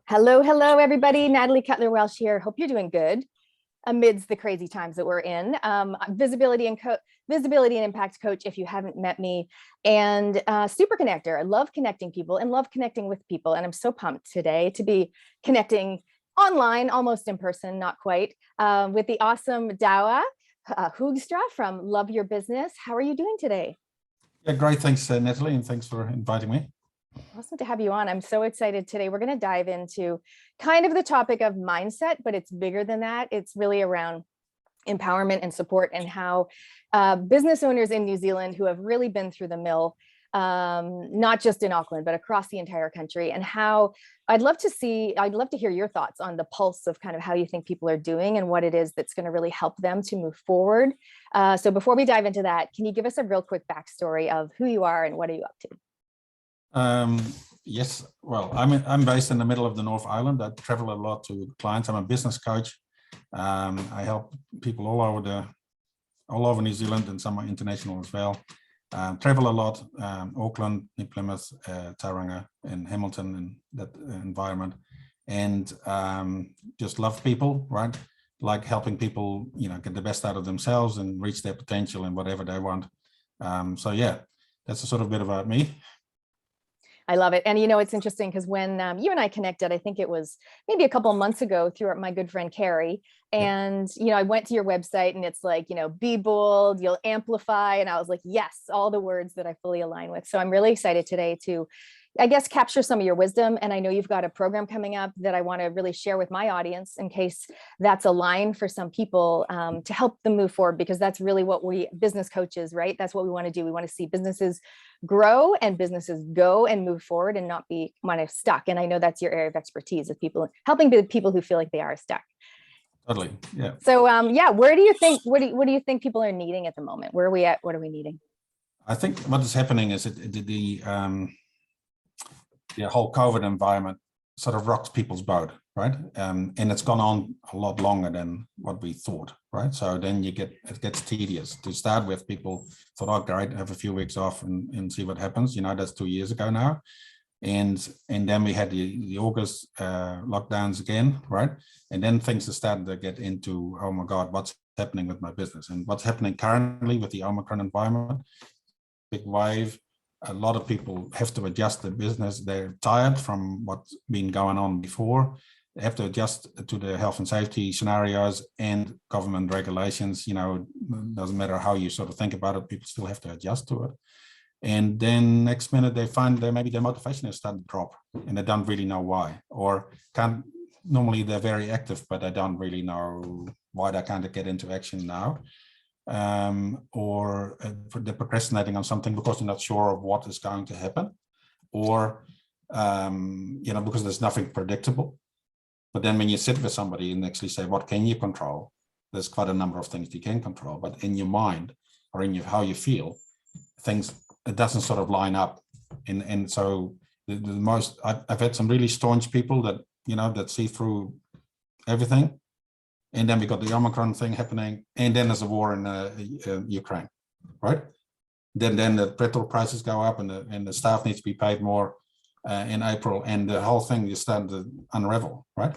Hello, hello, everybody. Natalie Cutler-Welsh here. Hope you're doing good amidst the crazy times that we're in. I'm visibility and impact coach, if you haven't met me, and super connector. I love connecting people and love connecting with people. And I'm so pumped today to be connecting online, almost in person, not quite, with the awesome Douwe Hoogstra from Love Your Business. How are you doing today? Yeah, great. Thanks, Natalie, and thanks for inviting me. Awesome to have you on. I'm so excited today. We're going to dive into kind of the topic of mindset, but it's bigger than that. It's really around empowerment and support and how business owners in New Zealand who have really been through the mill, not just in Auckland, but across the entire country, and how I'd love to hear your thoughts on the pulse of kind of how you think people are doing and what it is that's going to really help them to move forward. So before we dive into that, can you give us a real quick backstory of who you are and what are you up to? Yes, well, I'm based in the middle of the North Island. I travel a lot to clients. I'm a business coach. I help people all over New Zealand and some international as well. Travel a lot, Auckland, New Plymouth, Tauranga, and Hamilton, and that environment, and just love people, right? Like helping people, get the best out of themselves and reach their potential in whatever they want. So yeah, that's a sort of bit about me. I love it. And it's interesting because when you and I connected, I think it was maybe a couple of months ago through my good friend Carrie. And, I went to your website and it's like, be bold, you'll amplify. And I was like, yes, all the words that I fully align with. So I'm really excited today to, I guess, capture some of your wisdom. And I know you've got a program coming up that I want to really share with my audience in case that's a line for some people to help them move forward, because that's really what we business coaches, right? That's what we want to do. We want to see businesses grow and businesses go and move forward and not be kind of stuck. And I know that's your area of expertise, of people helping the people who feel like they are stuck. Totally. Yeah. So yeah, what do you think people are needing at the moment? Where are we at? What are we needing? I think what is happening is the whole COVID environment sort of rocked people's boat, right? And it's gone on a lot longer than what we thought, right? So then it gets tedious. To start with, people thought, oh, great, have a few weeks off and see what happens. That's 2 years ago now. And then we had the August lockdowns again, right? And then things are starting to get into, oh my God, what's happening with my business? And what's happening currently with the Omicron environment, big wave. A lot of people have to adjust their business. They're tired from what's been going on before. They have to adjust to the health and safety scenarios and government regulations. It doesn't matter how you sort of think about it, people still have to adjust to it. And then next minute they find that maybe their motivation is starting to drop and they don't really know why, or can't. Normally they're very active, but they don't really know why they can't get into action now. Or they're procrastinating on something because they're not sure of what is going to happen, or because there's nothing predictable. But then when you sit with somebody and actually say, what can you control? There's quite a number of things you can control, but in your mind or in how you feel, it doesn't sort of line up. And so I've had some really staunch people that that see through everything. And then we got the Omicron thing happening, and then there's a war in Ukraine, right? Then the petrol prices go up, and the staff needs to be paid more in April, and the whole thing is starting to unravel, right?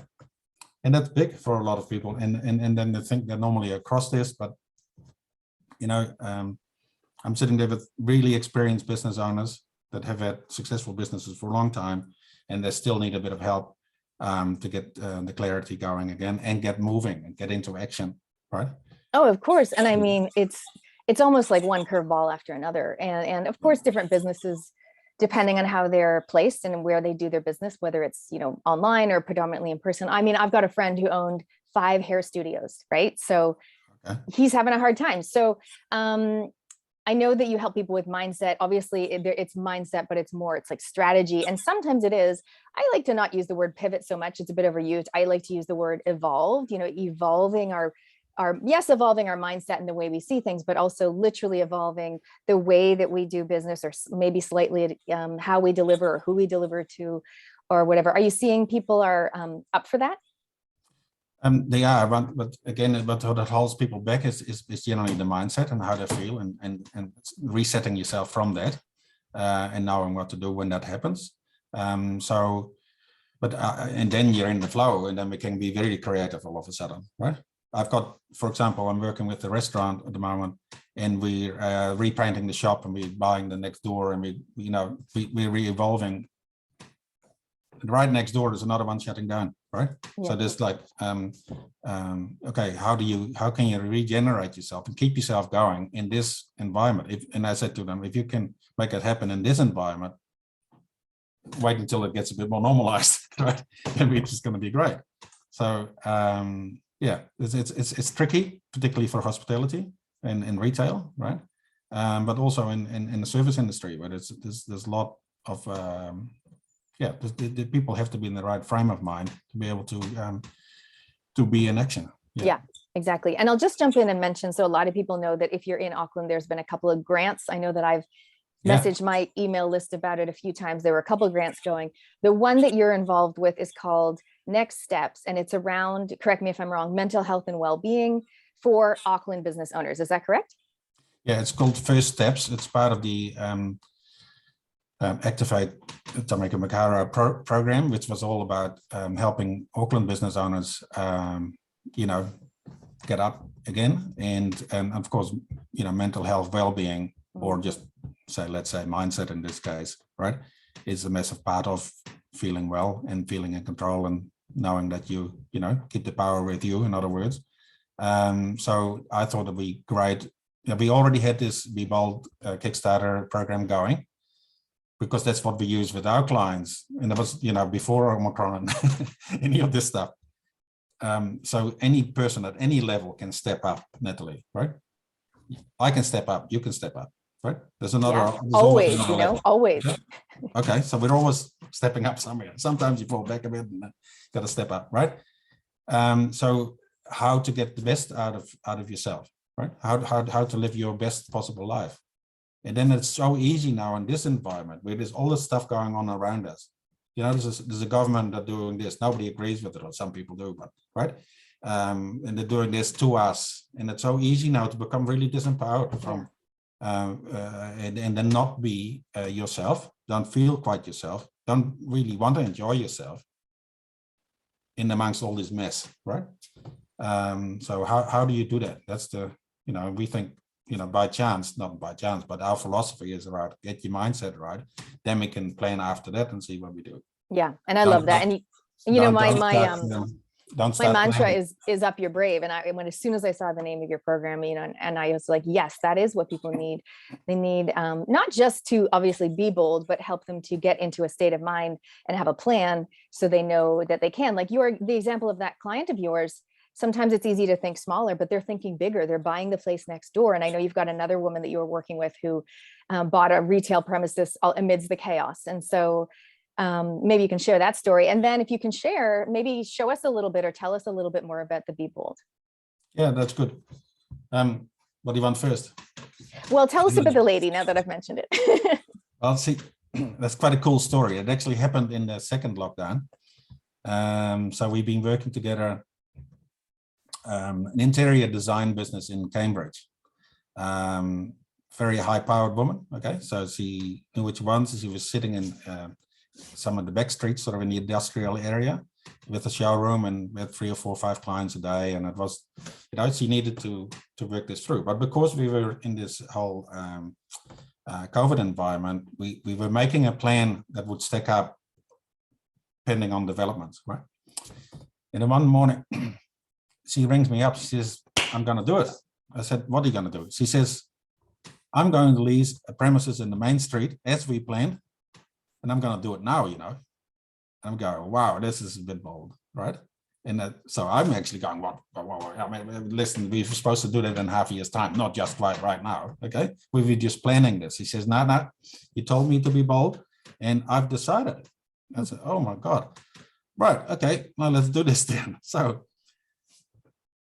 And that's big for a lot of people. And then they think they're normally across this, but I'm sitting there with really experienced business owners that have had successful businesses for a long time, and they still need a bit of help to get the clarity going again and get moving and get into action, right? Oh, of course. And I mean, it's almost like one curveball after another. And of course, different businesses, depending on how they're placed and where they do their business, whether it's, online or predominantly in person. I mean, I've got a friend who owned 5 hair studios, right? So He's having a hard time. So I know that you help people with mindset. Obviously it's mindset, but it's like strategy. And sometimes it is, I like to not use the word pivot so much. It's a bit overused. I like to use the word evolved, evolving our mindset and the way we see things, but also literally evolving the way that we do business, or maybe slightly how we deliver or who we deliver to or whatever. Are you seeing people are up for that? They are, but again, what holds people back is generally the mindset and how they feel, and resetting yourself from that, and knowing what to do when that happens. So But and then you're in the flow, and then we can be very creative all of a sudden, right? I've got, for example, I'm working with a restaurant at the moment, and we're repainting the shop, and we're buying the next door, and we're re-evolving. Right next door, there's another one shutting down, right? Yeah. So there's like, okay, how can you regenerate yourself and keep yourself going in this environment? And I said to them, if you can make it happen in this environment, wait until it gets a bit more normalized, right? And it's just going to be great. So yeah, it's tricky, particularly for hospitality and in retail, right? But also in the service industry, where there's a lot of yeah, the people have to be in the right frame of mind to be able to be in action. Yeah, exactly. And I'll just jump in and mention, so a lot of people know that if you're in Auckland, there's been a couple of grants. I know that I've messaged my email list about it a few times. There were a couple of grants going. The one that you're involved with is called Next Steps, and it's around, correct me if I'm wrong, mental health and well-being for Auckland business owners. Is that correct? Yeah, it's called First Steps. It's part of the Activate Tamika Makara program, which was all about helping Auckland business owners, get up again, and of course, mental health, well-being, or just let's say mindset in this case, right, is a massive part of feeling well and feeling in control and knowing that you keep the power with you. In other words, so I thought it'd be great. We already had this Be Bold Kickstarter program going, because that's what we use with our clients. And it was, before Omicron and any of this stuff. So any person at any level can step up, Natalie, right? I can step up, you can step up, right? There's another, always, always. Yeah. Okay, so we're always stepping up somewhere. Sometimes you fall back a bit and got to step up, right? So how to get the best out of yourself, right? How to live your best possible life. And then it's so easy now in this environment where there's all this stuff going on around us. There's a government that doing this. Nobody agrees with it, or some people do, but right. And they're doing this to us. And it's so easy now to become really disempowered from, and then not be yourself, don't feel quite yourself, don't really want to enjoy yourself in amongst all this mess, right? So how do you do that? That's the, we think, by chance, not by chance, but our philosophy is about get your mindset right. Then we can plan after that and see what we do. Yeah. And I love that. And my mantra is up your brave. And when, as soon as I saw the name of your program, and I was like, yes, that is what people need. They need not just to obviously be bold, but help them to get into a state of mind and have a plan so they know that they can. Like the example of that client of yours, sometimes it's easy to think smaller, but they're thinking bigger. They're buying the place next door. And I know you've got another woman that you were working with who bought a retail premises amidst the chaos. And so maybe you can share that story. And then if you can share, maybe show us a little bit or tell us a little bit more about the Be Bold. Yeah, that's good. What do you want first? Well, tell us about the lady now that I've mentioned it. Well, see, that's quite a cool story. It actually happened in the second lockdown. So we've been working together, an interior design business in Cambridge. Very high-powered woman. Okay, so she knew which ones. She was sitting in some of the back streets, sort of in the industrial area, with a showroom, and we had 3 or 4 or 5 clients a day. And it was, she needed to work this through. But because we were in this whole COVID environment, we were making a plan that would stack up depending on developments, right? And then one morning, she rings me up. She says, I'm going to do it. I said, what are you going to do? She says, I'm going to lease a premises in the main street as we planned, and I'm going to do it now, I'm going, wow, this is a bit bold, right? And so I'm actually going, what? I mean, listen, we were supposed to do that in half a year's time, not just right now, okay? We were just planning this. He says, no, you told me to be bold, and I've decided. I said, oh my God. Right, okay, now let's do this then. So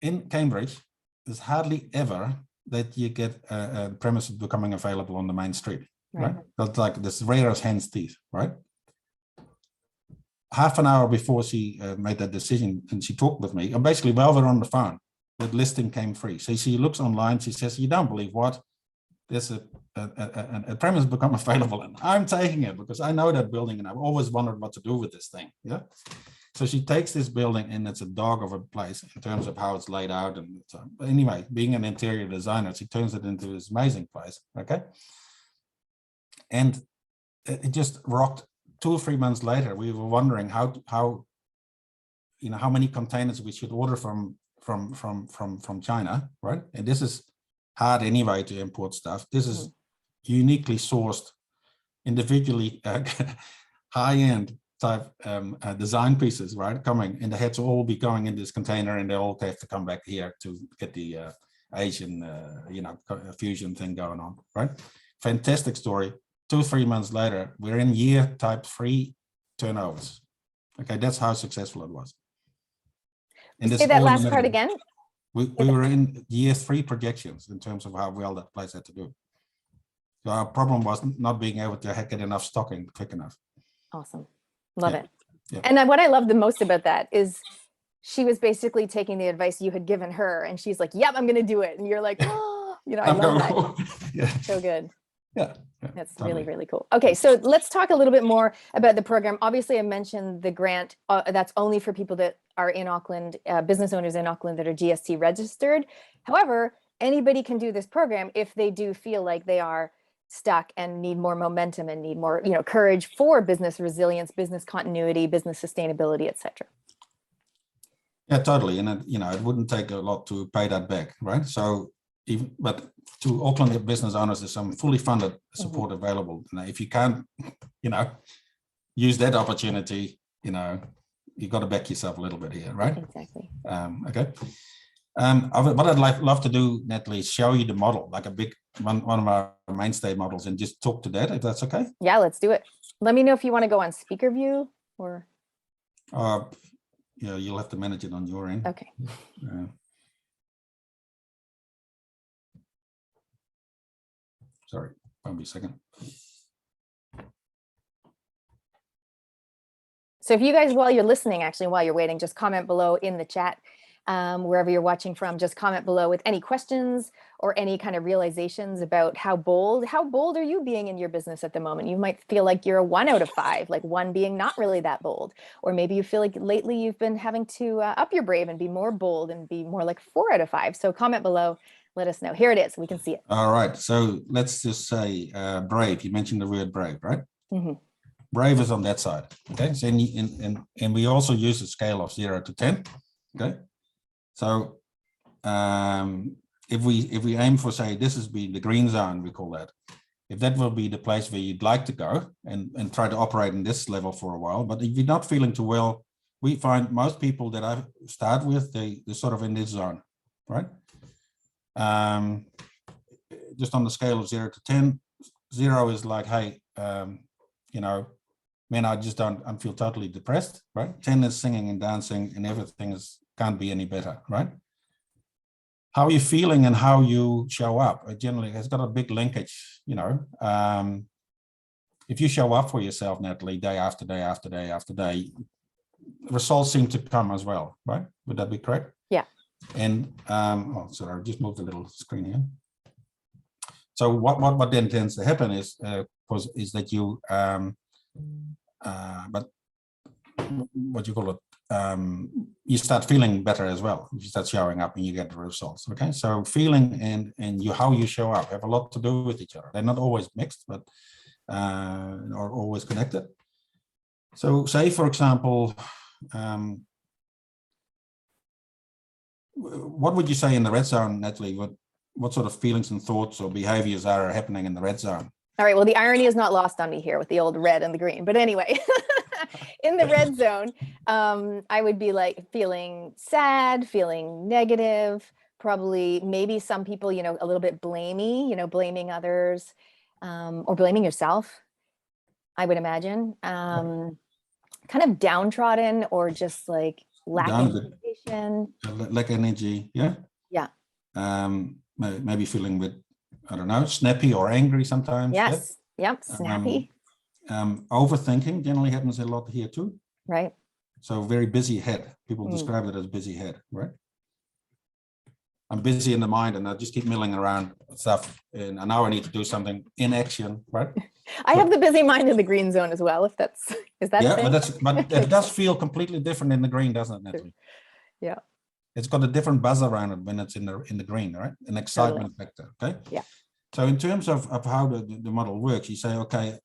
in Cambridge, there's hardly ever that you get a premise becoming available on the main street, right? That's like this rare as hen's teeth, right? Half an hour before she made that decision, and she talked with me, and basically while we're on the phone, the listing came free. So she looks online, she says, you don't believe what? there's a premise become available, and I'm taking it because I know that building and I've always wondered what to do with this thing. Yeah. So she takes this building, and it's a dog of a place in terms of how it's laid out. And anyway, being an interior designer, she turns it into this amazing place. Okay. And it just rocked. 2 or 3 months later, we were wondering how many containers we should order from China, right? And this is hard anyway to import stuff. This is uniquely sourced, individually high-end type design pieces, right? Coming, and they had to all be going in this container, and they all have to come back here to get the Asian, fusion thing going on, right? Fantastic story. 2 or 3 months later, we're in year type 3 turnovers. Okay, that's how successful it was. And say that last part again. We were in year 3 projections in terms of how well that place had to do. So our problem was not being able to get enough stocking quick enough. Awesome. Love it. Yeah. And what I love the most about that is she was basically taking the advice you had given her, and she's like, yep, I'm going to do it. And you're like, oh, I love that. Yeah. So good. Yeah. That's totally. really, really cool. Okay, so let's talk a little bit more about the program. Obviously, I mentioned the grant. That's only for people that are in Auckland, business owners in Auckland that are GST registered. However, anybody can do this program if they do feel like they are stuck and need more momentum and need more, courage for business resilience, business continuity, business sustainability, etc. Yeah, totally. And it wouldn't take a lot to pay that back, right? So, but to Auckland business owners, there's some fully funded support available. And if you can't, use that opportunity, you got to back yourself a little bit here, right? Exactly. Okay. What I'd love to do, Natalie, is show you the model, like a big one of our mainstay models, and just talk to that, if that's okay. Yeah, let's do it. Let me know if you want to go on speaker view or. Yeah, you'll have to manage it on your end. Okay. Sorry, won't be a second. So if you guys, while you're listening, actually, while you're waiting, just comment below in the chat, wherever you're watching from, just comment below with any questions or any kind of realizations about how bold are you being in your business at the moment? You might feel like you're a 1 out of 5, like 1 being not really that bold. Or maybe you feel like lately you've been having to up your brave and be more bold and be more like 4 out of 5. So comment below, let us know. Here it is, we can see it. All right, so let's just say brave. You mentioned the word brave, right? Mm-hmm. Brave is on that side, okay? So and we also use a scale of 0 to 10, okay? So if we aim for, say, this is the green zone, we call that. If that will be the place where you'd like to go and try to operate in this level for a while, but if you're not feeling too well, we find most people that I start with, they're sort of in this zone, right? Just on the scale of 0 to 10, 0 is like, hey, man, I feel totally depressed, right? 10 is singing and dancing and everything can't be any better, right? How are you feeling and how you show up? It generally has got a big linkage, if you show up for yourself, Natalie, day after day after day after day, results seem to come as well, right? Would that be correct? Yeah. And, sorry, I just moved a little screen here. So what then tends to happen is that you, but what you call it, you start feeling better as well. You start showing up and you get the results. Okay, so feeling and how you show up have a lot to do with each other. They're not always mixed, but are always connected. So say, for example, what would you say in the red zone, Natalie? What sort of feelings and thoughts or behaviors are happening in the red zone? All right, well, the irony is not lost on me here with the old red and the green, but anyway, in the red zone, I would be like feeling sad, feeling negative, probably maybe some people, a little bit blamey, blaming others, or blaming yourself, I would imagine, kind of downtrodden or just like lacking motivation. Lack energy, yeah? Yeah. Maybe feeling with, I don't know, snappy or angry sometimes. Yes. Yeah? Yep. Snappy. Overthinking generally happens a lot here too. Right. So very busy head. People describe it as busy head, right? I'm busy in the mind and I just keep milling around stuff. And now I need to do something in action, right? I have the busy mind in the green zone as well, if that's, is that a Yeah, thing? but it does feel completely different in the green, doesn't it, Natalie? Yeah, It's got a different buzz around it when it's in the green, right? An excitement factor, okay? Yeah. So in terms of how the model works, you say, okay,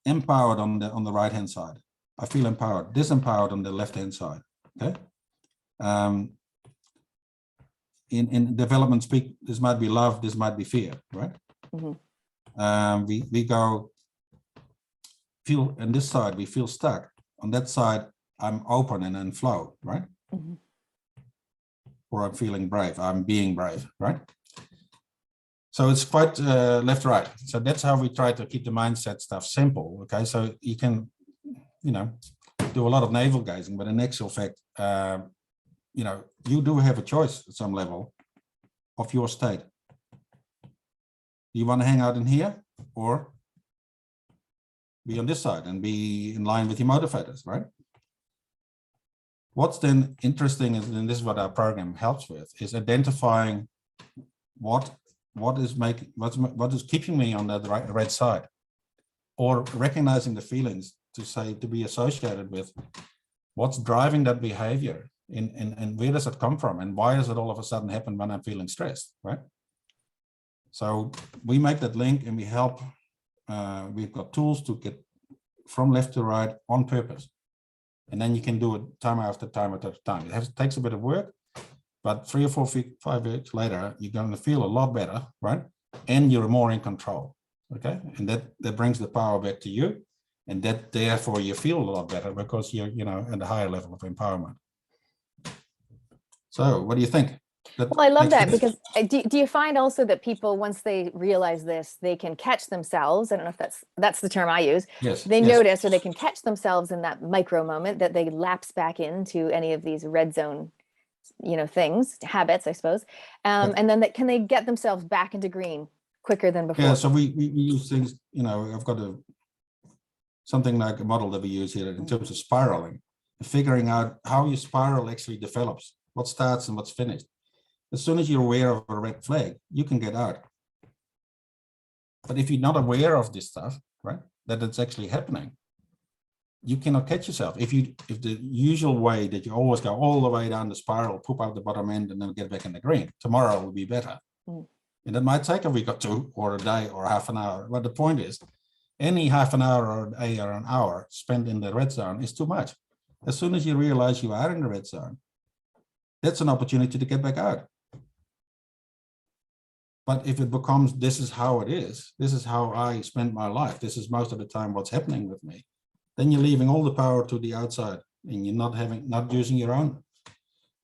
empowered on the right hand side. I feel empowered. Disempowered on the left hand side. Okay. In development speak, this might be love, this might be fear, right? We go feel on this side, we feel stuck. On that side, I'm open and in flow, right? Or I'm feeling brave, I'm being brave, right? So it's quite left, right. So that's how we try to keep the mindset stuff simple. Okay, so you can, you know, do a lot of navel gazing, but in actual fact, you know, you do have a choice at some level of your state. Do you want to hang out in here or be on this side and be in line with your motivators, right? What's then interesting is, and this is what our program helps with, is identifying what is keeping me on that red side, or recognizing the feelings to be associated with what's driving that behavior, and where does it come from, and why does it all of a sudden happen when I'm feeling stressed, right? So we make that link and we help. We've got tools to get from left to right on purpose, and then you can do it time after time after time. It takes a bit of work, but 3 or 4, 5 weeks later, you're going to feel a lot better, right? And you're more in control, okay? And that brings the power back to you, and that therefore you feel a lot better because you're, you know, at a higher level of empowerment. So what do you think? Well, I love that, because do you find also that people, once they realize this, they can catch themselves? I don't know if that's the term I use. Yes. They notice, or they can catch themselves in that micro moment that they lapse back into any of these red zone, you know, things, habits, I suppose. And then can they get themselves back into green quicker than before? Yeah, so we use things, you know, I've got something like a model that we use here in terms of spiraling, figuring out how your spiral actually develops, what starts and what's finished. As soon as you're aware of a red flag, you can get out. But if you're not aware of this stuff, right, that it's actually happening, you cannot catch yourself. If the usual way that you always go all the way down the spiral, poop out the bottom end, and then get back in the green, tomorrow will be better. And it might take a week or two, or a day, or half an hour. But the point is, any half an hour or a day or an hour spent in the red zone is too much. As soon as you realize you are in the red zone, that's an opportunity to get back out. But if it becomes, this is how it is, this is how I spend my life, this is most of the time what's happening with me, then you're leaving all the power to the outside, and you're not using your own.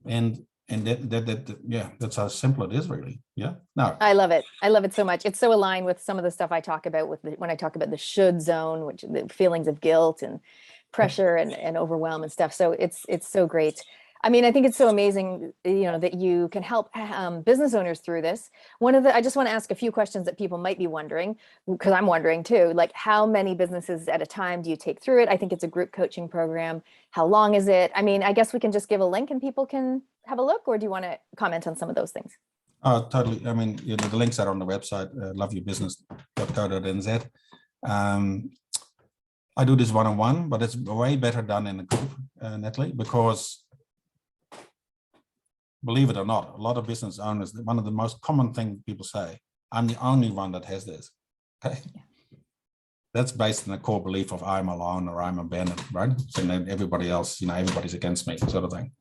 And yeah, that's how simple it is, really. Yeah. Now I love it. I love it so much. It's so aligned with some of the stuff I talk about when I talk about the should zone, which the feelings of guilt and pressure and overwhelm and stuff. So it's so great. I mean, I think it's so amazing, you know, that you can help business owners through this. I just want to ask a few questions that people might be wondering, because I'm wondering too, like, how many businesses at a time do you take through it? I think it's a group coaching program. How long is it? I mean, I guess we can just give a link and people can have a look, or do you want to comment on some of those things? Oh, totally. I mean, you know, the links are on the website, loveyourbusiness.co.nz. I do this one-on-one, but it's way better done in a group, Natalie, because believe it or not, a lot of business owners, one of the most common things people say, I'm the only one that has this. Okay. That's based on a core belief of I'm alone or I'm abandoned, right? So then everybody else, you know, everybody's against me, sort of thing.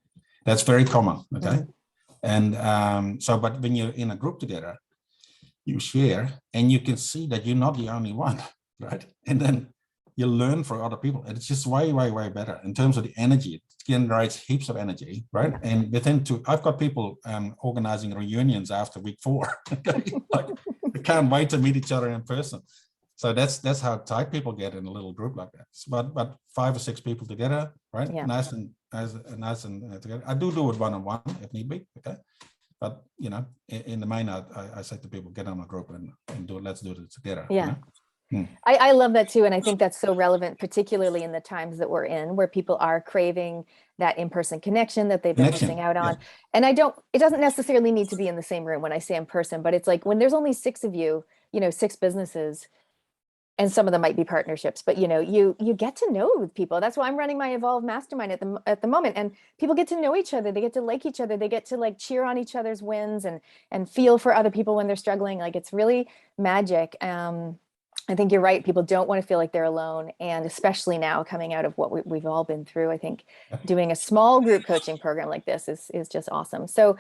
That's very common. Okay. And but when you're in a group together, you share and you can see that you're not the only one, right? And then you learn from other people. And it's just way, way, way better in terms of the energy. It generates heaps of energy, right? And I've got people organizing reunions after week 4. Like, they can't wait to meet each other in person. So that's how tight people get in a little group like that. But 5 or 6 people together, right? Yeah. Nice and together. I do it one-on-one if need be, okay? But you know, in the main, I say to people, get on a group and do it. Let's do it together. Yeah. You know? I love that too. And I think that's so relevant, particularly in the times that we're in, where people are craving that in-person connection that they've been missing out on. Yeah. And it doesn't necessarily need to be in the same room when I say in person, but it's like when there's only 6 of you, 6 businesses, and some of them might be partnerships, but you get to know people. That's why I'm running my Evolve Mastermind at the moment, and people get to know each other. They get to like each other. They get to like cheer on each other's wins and feel for other people when they're struggling. Like, it's really magic. I think you're right. People don't want to feel like they're alone, and especially now coming out of what we've all been through. I think doing a small group coaching program like this is just awesome. So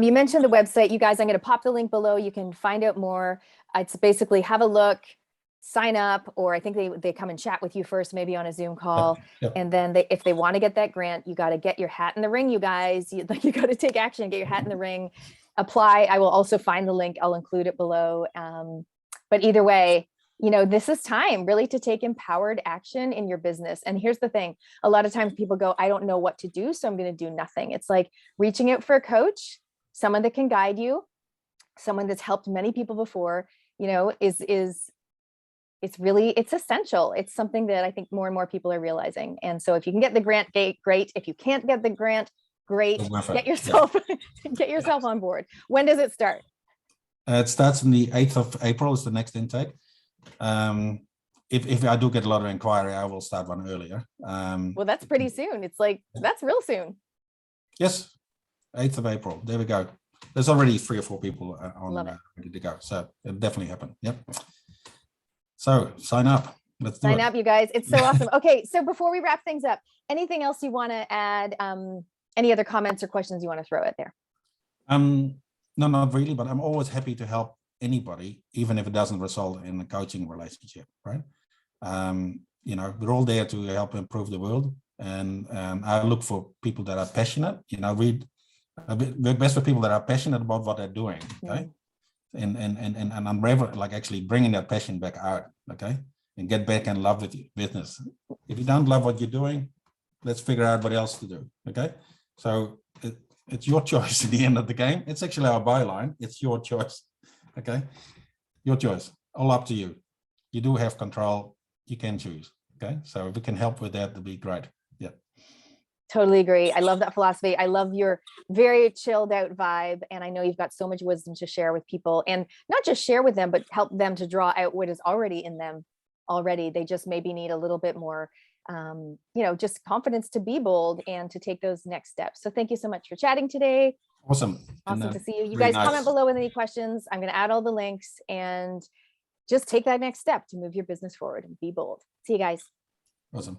you mentioned the website, you guys. I'm going to pop the link below. You can find out more. It's basically have a look, sign up, or I think they come and chat with you first, maybe on a Zoom call. Yep. And then if they want to get that grant, you got to get your hat in the ring, you guys. You got to take action, get your hat in the ring, apply. I will also find the link. I'll include it below. But either way, this is time really to take empowered action in your business. And here's the thing. A lot of times people go, I don't know what to do, so I'm going to do nothing. It's like reaching out for a coach, someone that can guide you, someone that's helped many people before, it's essential. It's something that I think more and more people are realizing. And so if you can get the grant, great. If you can't get the grant, great. Get yourself on board. When does it start? It starts on the 8th of April is the next intake. If I do get a lot of inquiry, I will start one earlier. Well, that's pretty soon. It's like, that's real soon. Yes, 8th of April. There we go. There's already 3 or 4 people ready to go. So it'll definitely happen. Yep. So sign up. Let's do it. Sign up, you guys. It's so awesome. Okay, so before we wrap things up, anything else you want to add? Any other comments or questions you want to throw out there? No, not really, but I'm always happy to help anybody, even if it doesn't result in a coaching relationship, right? We're all there to help improve the world, and I look for people that are passionate. Work best with people that are passionate about what they're doing, okay? And I'm like actually bringing that passion back out, okay? And get back in love with your business. If you don't love what you're doing, let's figure out what else to do, okay? So it's your choice at the end of the game. It's actually our byline. It's your choice. Okay, your choice, all up to you. You do have control, you can choose. Okay, so if we can help with that, that'd be great. Yeah, totally agree. I love that philosophy. I love your very chilled out vibe, and I know you've got so much wisdom to share with people, and not just share with them, but help them to draw out what is already in them already. They just maybe need a little bit more just confidence to be bold and to take those next steps. So thank you so much for chatting today. Awesome To see you. You guys comment below with any questions. I'm going to add all the links, and just take that next step to move your business forward and be bold. See you guys. Awesome.